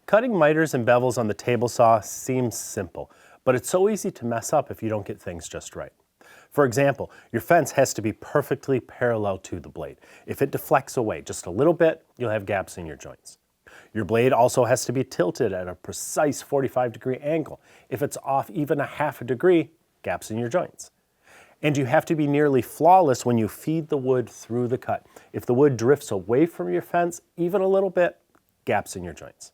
Cutting miters and bevels on the table saw seems simple, but it's so easy to mess up if you don't get things just right. For example, your fence has to be perfectly parallel to the blade. If it deflects away just a little bit, you'll have gaps in your joints. Your blade also has to be tilted at a precise 45-degree angle. If it's off even a half a degree, gaps in your joints. And you have to be nearly flawless when you feed the wood through the cut. If the wood drifts away from your fence even a little bit, gaps in your joints.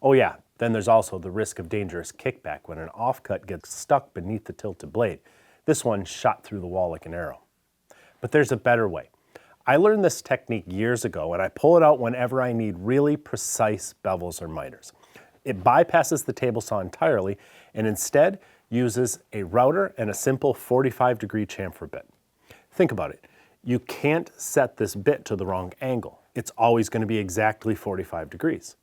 Oh yeah, then there's also the risk of dangerous kickback when an offcut gets stuck beneath the tilted blade. This one shot through the wall like an arrow. But there's a better way. I learned this technique years ago, and I pull it out whenever I need really precise bevels or miters. It bypasses the table saw entirely and instead uses a router and a simple 45-degree chamfer bit. Think about it. You can't set this bit to the wrong angle. It's always going to be exactly 45 degrees.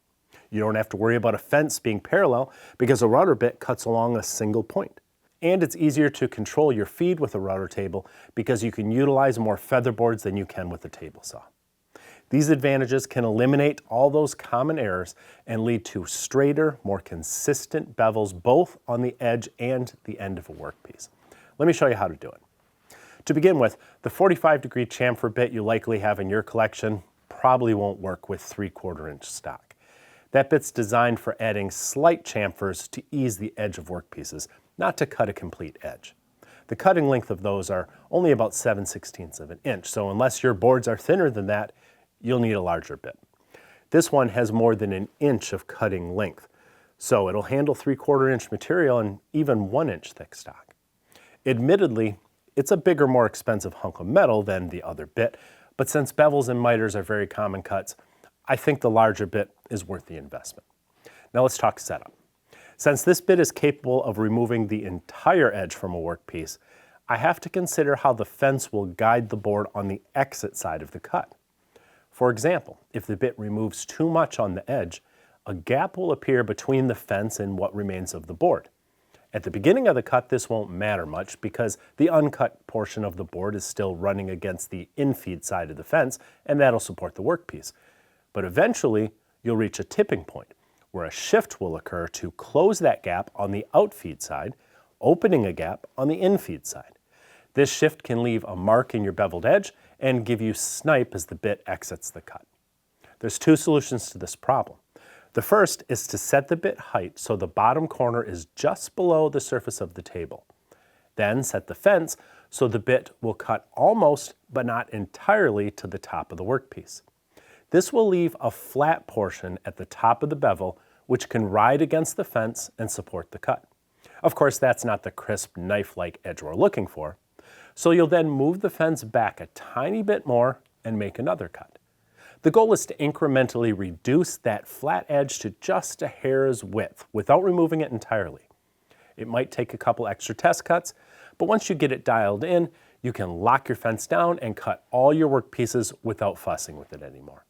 You don't have to worry about a fence being parallel because a router bit cuts along a single point. And it's easier to control your feed with a router table because you can utilize more feather boards than you can with a table saw. These advantages can eliminate all those common errors and lead to straighter, more consistent bevels both on the edge and the end of a workpiece. Let me show you how to do it. To begin with, the 45-degree chamfer bit you likely have in your collection probably won't work with 3/4 inch stock. That bit's designed for adding slight chamfers to ease the edge of workpieces, not to cut a complete edge. The cutting length of those are only about 7/16 of an inch, so unless your boards are thinner than that, you'll need a larger bit. This one has more than an inch of cutting length, so it'll handle 3/4 inch material and even 1 inch thick stock. Admittedly, it's a bigger, more expensive hunk of metal than the other bit, but since bevels and miters are very common cuts, I think the larger bit is worth the investment. Now let's talk setup. Since this bit is capable of removing the entire edge from a workpiece, I have to consider how the fence will guide the board on the exit side of the cut. For example, if the bit removes too much on the edge, a gap will appear between the fence and what remains of the board. At the beginning of the cut, this won't matter much because the uncut portion of the board is still running against the infeed side of the fence, and that'll support the workpiece. But eventually, you'll reach a tipping point where a shift will occur to close that gap on the outfeed side, opening a gap on the infeed side. This shift can leave a mark in your beveled edge and give you snipe as the bit exits the cut. There's two solutions to this problem. The first is to set the bit height so the bottom corner is just below the surface of the table. Then set the fence so the bit will cut almost but not entirely to the top of the workpiece. This will leave a flat portion at the top of the bevel which can ride against the fence and support the cut. Of course, that's not the crisp knife-like edge we're looking for, so you'll then move the fence back a tiny bit more and make another cut. The goal is to incrementally reduce that flat edge to just a hair's width without removing it entirely. It might take a couple extra test cuts, but once you get it dialed in, you can lock your fence down and cut all your work pieces without fussing with it anymore.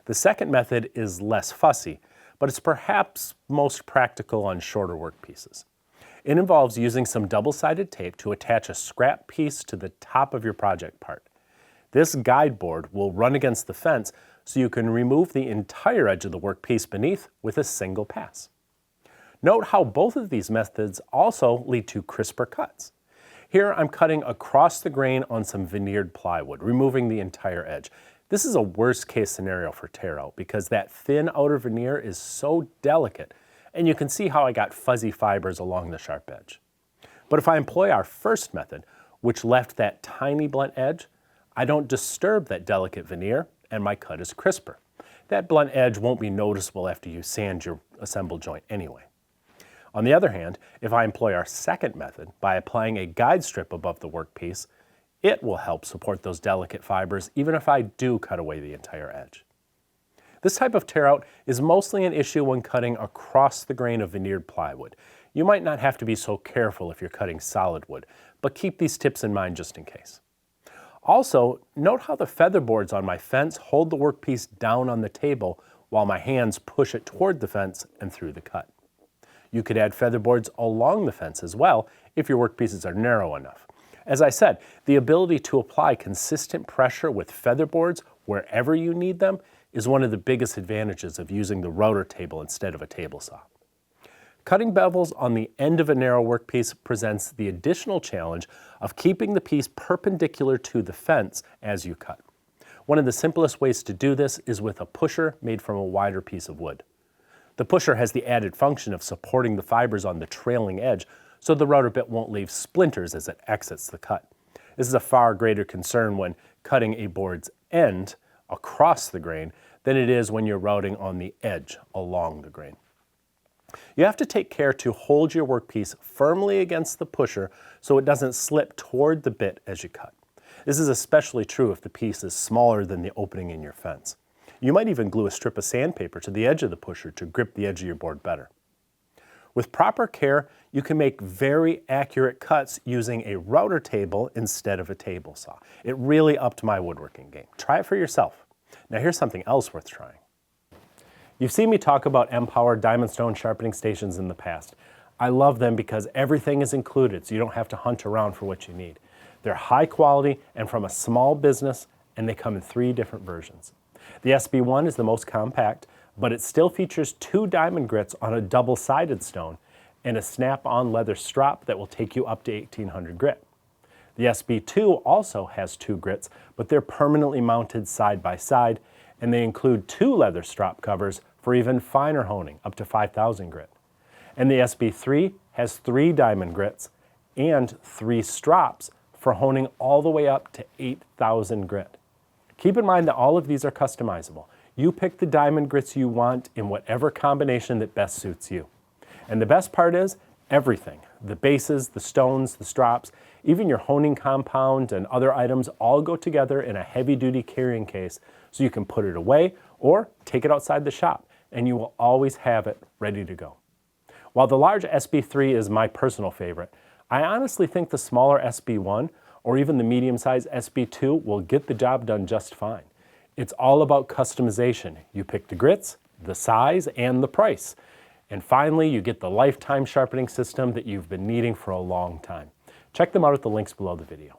The second method is less fussy, but it's perhaps most practical on shorter work pieces. It involves using some double-sided tape to attach a scrap piece to the top of your project part. This guide board will run against the fence so you can remove the entire edge of the workpiece beneath with a single pass. Note how both of these methods also lead to crisper cuts. Here I'm cutting across the grain on some veneered plywood, removing the entire edge. This is a worst case scenario for tear out because that thin outer veneer is so delicate, and you can see how I got fuzzy fibers along the sharp edge. But if I employ our first method, which left that tiny blunt edge, I don't disturb that delicate veneer and my cut is crisper. That blunt edge won't be noticeable after you sand your assembled joint anyway. On the other hand, if I employ our second method by applying a guide strip above the workpiece, it will help support those delicate fibers even if I do cut away the entire edge. This type of tear out is mostly an issue when cutting across the grain of veneered plywood. You might not have to be so careful if you're cutting solid wood, but keep these tips in mind just in case. Also, note how the feather boards on my fence hold the workpiece down on the table while my hands push it toward the fence and through the cut. You could add feather boards along the fence as well if your workpieces are narrow enough. As I said, the ability to apply consistent pressure with feather boards wherever you need them is one of the biggest advantages of using the router table instead of a table saw. Cutting bevels on the end of a narrow workpiece presents the additional challenge of keeping the piece perpendicular to the fence as you cut. One of the simplest ways to do this is with a pusher made from a wider piece of wood. The pusher has the added function of supporting the fibers on the trailing edge so the router bit won't leave splinters as it exits the cut. This is a far greater concern when cutting a board's end across the grain than it is when you're routing on the edge along the grain. You have to take care to hold your workpiece firmly against the pusher so it doesn't slip toward the bit as you cut. This is especially true if the piece is smaller than the opening in your fence. You might even glue a strip of sandpaper to the edge of the pusher to grip the edge of your board better. With proper care, you can make very accurate cuts using a router table instead of a table saw. It really upped my woodworking game. Try it for yourself. Now here's something else worth trying. You've seen me talk about M-Power Diamond Stone sharpening stations in the past. I love them because everything is included, so you don't have to hunt around for what you need. They're high quality and from a small business, and they come in 3 different versions. The SB1 is the most compact, but it still features 2 diamond grits on a double-sided stone and a snap-on leather strap that will take you up to 1800 grit. The SB2 also has 2 grits, but they're permanently mounted side by side, and they include 2 leather strap covers for even finer honing, up to 5000 grit. And the SB3 has 3 diamond grits and 3 straps for honing all the way up to 8000 grit. Keep in mind that all of these are customizable. You pick the diamond grits you want in whatever combination that best suits you. And the best part is, everything, the bases, the stones, the straps, even your honing compound and other items all go together in a heavy-duty carrying case so you can put it away or take it outside the shop, and you will always have it ready to go. While the large SB3 is my personal favorite, I honestly think the smaller SB1 or even the medium-sized SB2 will get the job done just fine. It's all about customization. You pick the grits, the size, and the price. And finally, you get the lifetime sharpening system that you've been needing for a long time. Check them out at the links below the video.